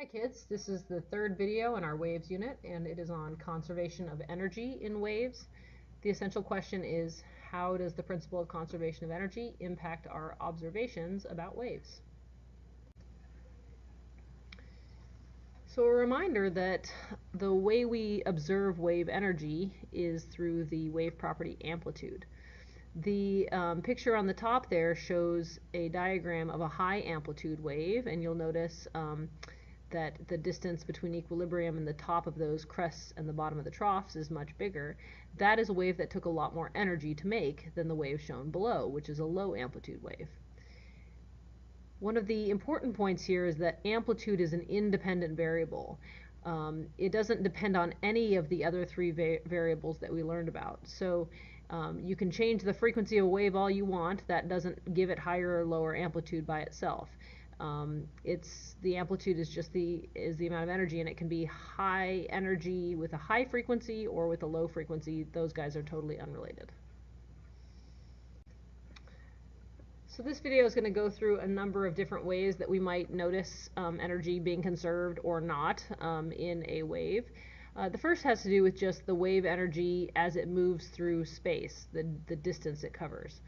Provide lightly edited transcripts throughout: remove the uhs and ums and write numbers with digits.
Hi kids, this is the third video in our waves unit and it is on conservation of energy in waves. The essential question is, how does the principle of conservation of energy impact our observations about waves? So a reminder that the way we observe wave energy is through the wave property amplitude. The picture on the top there shows a diagram of a high amplitude wave, and you'll notice that the distance between equilibrium and the top of those crests and the bottom of the troughs is much bigger. That is a wave that took a lot more energy to make than the wave shown below, which is a low amplitude wave. One of the important points here is that amplitude is an independent variable. It doesn't depend on any of the other three variables that we learned about. So you can change the frequency of a wave all you want. That doesn't give it higher or lower amplitude by itself. The amplitude is just the amount of energy, and it can be high energy with a high frequency or with a low frequency. Those guys are totally unrelated. So this video is going to go through a number of different ways that we might notice energy being conserved or not in a wave. The first has to do with just the wave energy as it moves through space, the distance it covers.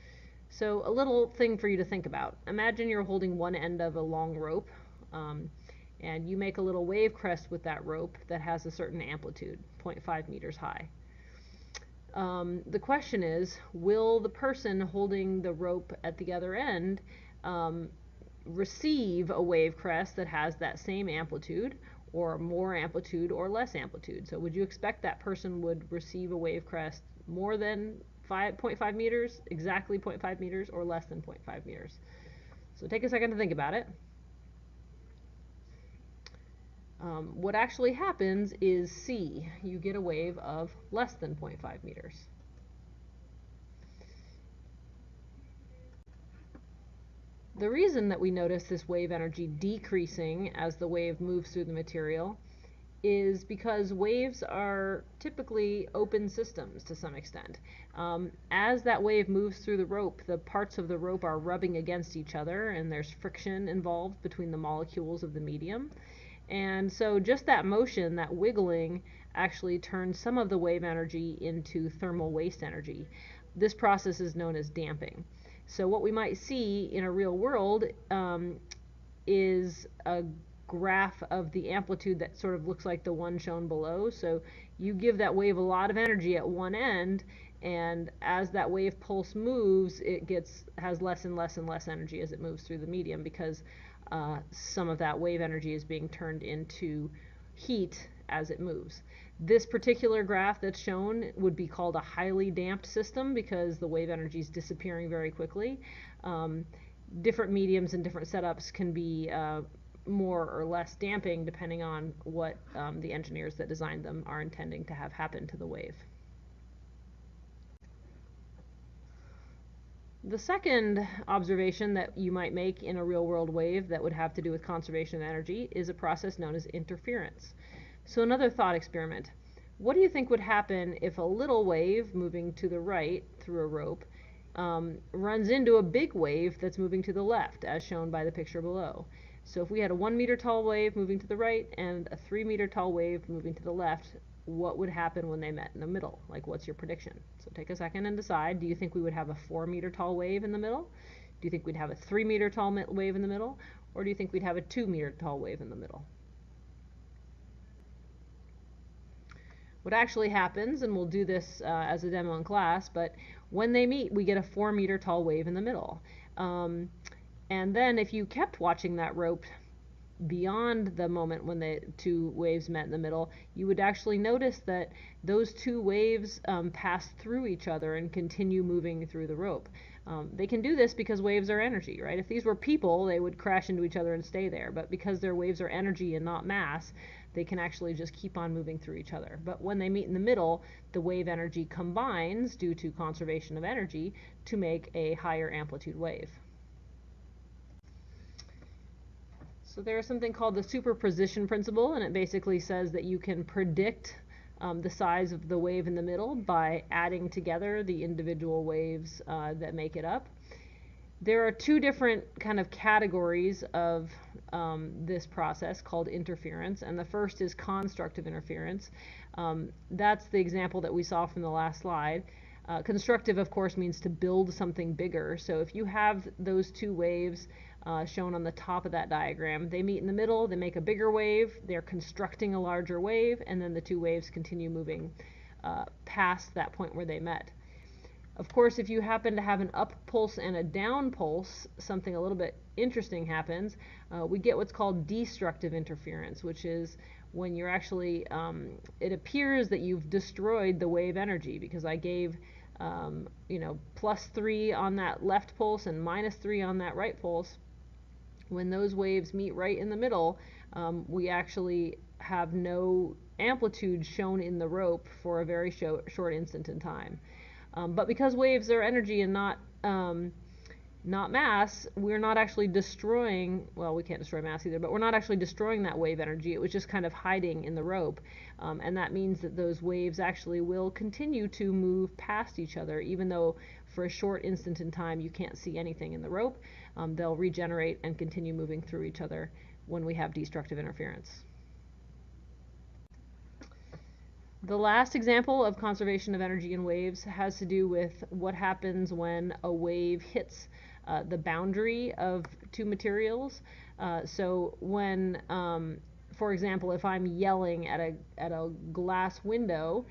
So a little thing for you to think about. Imagine you're holding one end of a long rope, and you make a little wave crest with that rope that has a certain amplitude, 0.5 meters high. The question is, will the person holding the rope at the other end receive a wave crest that has that same amplitude, or more amplitude, or less amplitude? So would you expect that person would receive a wave crest more than 0.5 meters, exactly 0.5 meters, or less than 0.5 meters? So take a second to think about it. What actually happens is C. You get a wave of less than 0.5 meters. The reason that we notice this wave energy decreasing as the wave moves through the material is because waves are typically open systems to some extent. As that wave moves through the rope, the parts of the rope are rubbing against each other, and there's friction involved between the molecules of the medium. And so just that motion, that wiggling, actually turns some of the wave energy into thermal waste energy. This process is known as damping. So what we might see in a real world is a graph of the amplitude that sort of looks like the one shown below. So you give that wave a lot of energy at one end, and as that wave pulse moves, it has less and less and less energy as it moves through the medium, because some of that wave energy is being turned into heat as it moves. This particular graph that's shown would be called a highly damped system, because the wave energy is disappearing very quickly. Different mediums and different setups can be more or less damping depending on what the engineers that designed them are intending to have happen to the wave. The second observation that you might make in a real-world wave that would have to do with conservation of energy is a process known as interference. So another thought experiment. What do you think would happen if a little wave moving to the right through a rope runs into a big wave that's moving to the left, as shown by the picture below? So if we had a 1 meter tall wave moving to the right and a 3 meter tall wave moving to the left, what would happen when they met in the middle? Like, what's your prediction? So take a second and decide. Do you think we would have a 4 meter tall wave in the middle? Do you think we'd have a 3 meter tall wave in the middle? Or do you think we'd have a 2 meter tall wave in the middle? What actually happens, and we'll do this as a demo in class, but when they meet, we get a 4 meter tall wave in the middle. And then if you kept watching that rope beyond the moment when the two waves met in the middle, you would actually notice that those two waves pass through each other and continue moving through the rope. They can do this because waves are energy, right? If these were people, they would crash into each other and stay there. But because their waves are energy and not mass, they can actually just keep on moving through each other. But when they meet in the middle, the wave energy combines, due to conservation of energy, to make a higher amplitude wave. So there's something called the superposition principle, and it basically says that you can predict the size of the wave in the middle by adding together the individual waves that make it up. There are two different kind of categories of this process called interference, and the first is constructive interference. That's the example that we saw from the last slide. Constructive, of course, means to build something bigger. So if you have those two waves shown on the top of that diagram, they meet in the middle, they make a bigger wave, they're constructing a larger wave, and then the two waves continue moving past that point where they met. Of course, if you happen to have an up pulse and a down pulse, something a little bit interesting happens. We get what's called destructive interference, which is when you're actually, it appears that you've destroyed the wave energy, because I gave, +3 on that left pulse and -3 on that right pulse. When those waves meet right in the middle, we actually have no amplitude shown in the rope for a very short instant in time. But because waves are energy and not mass, we're not actually destroying, well, we can't destroy mass either, but we're not actually destroying that wave energy. It was just kind of hiding in the rope. And that means that those waves actually will continue to move past each other, even though for a short instant in time you can't see anything in the rope. They'll regenerate and continue moving through each other when we have destructive interference. The last example of conservation of energy in waves has to do with what happens when a wave hits the boundary of two materials. So when, for example, if I'm yelling at a glass window,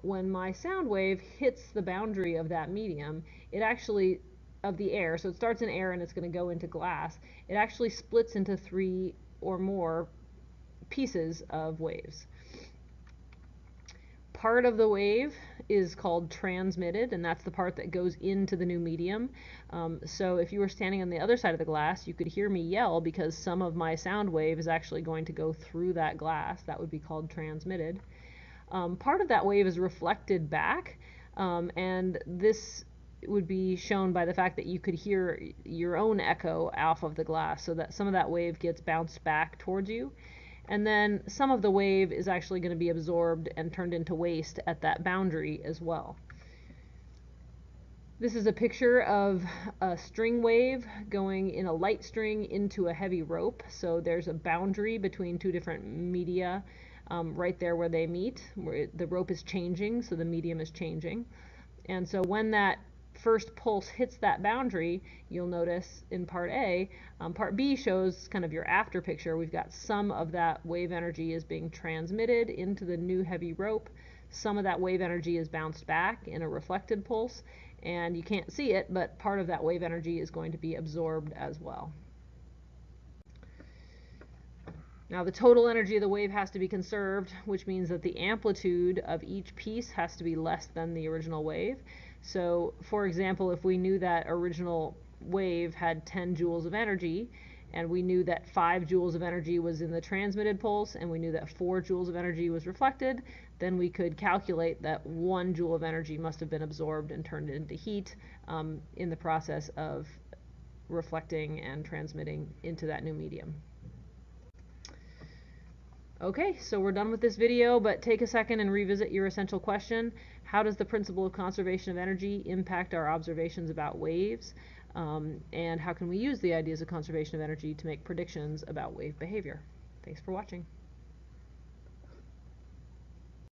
when my sound wave hits the boundary of that medium, it actually, of the air, so it starts in air and it's going to go into glass, it actually splits into 3 or more pieces of waves. Part of the wave is called transmitted, and that's the part that goes into the new medium. So if you were standing on the other side of the glass, you could hear me yell because some of my sound wave is actually going to go through that glass. That would be called transmitted. Part of that wave is reflected back, and this would be shown by the fact that you could hear your own echo off of the glass, so that some of that wave gets bounced back towards you. And then some of the wave is actually going to be absorbed and turned into waste at that boundary as well. This is a picture of a string wave going in a light string into a heavy rope. So there's a boundary between two different media right there where they meet, where the rope is changing, so the medium is changing. And so when that first pulse hits that boundary, you'll notice in part A, part B shows kind of your after picture. We've got some of that wave energy is being transmitted into the new heavy rope. Some of that wave energy is bounced back in a reflected pulse, and you can't see it, but part of that wave energy is going to be absorbed as well. Now the total energy of the wave has to be conserved, which means that the amplitude of each piece has to be less than the original wave. So, for example, if we knew that original wave had 10 joules of energy, and we knew that 5 joules of energy was in the transmitted pulse, and we knew that 4 joules of energy was reflected, then we could calculate that 1 joule of energy must have been absorbed and turned into heat in the process of reflecting and transmitting into that new medium. Okay, so we're done with this video, but take a second and revisit your essential question. How does the principle of conservation of energy impact our observations about waves? And how can we use the ideas of conservation of energy to make predictions about wave behavior? Thanks for watching.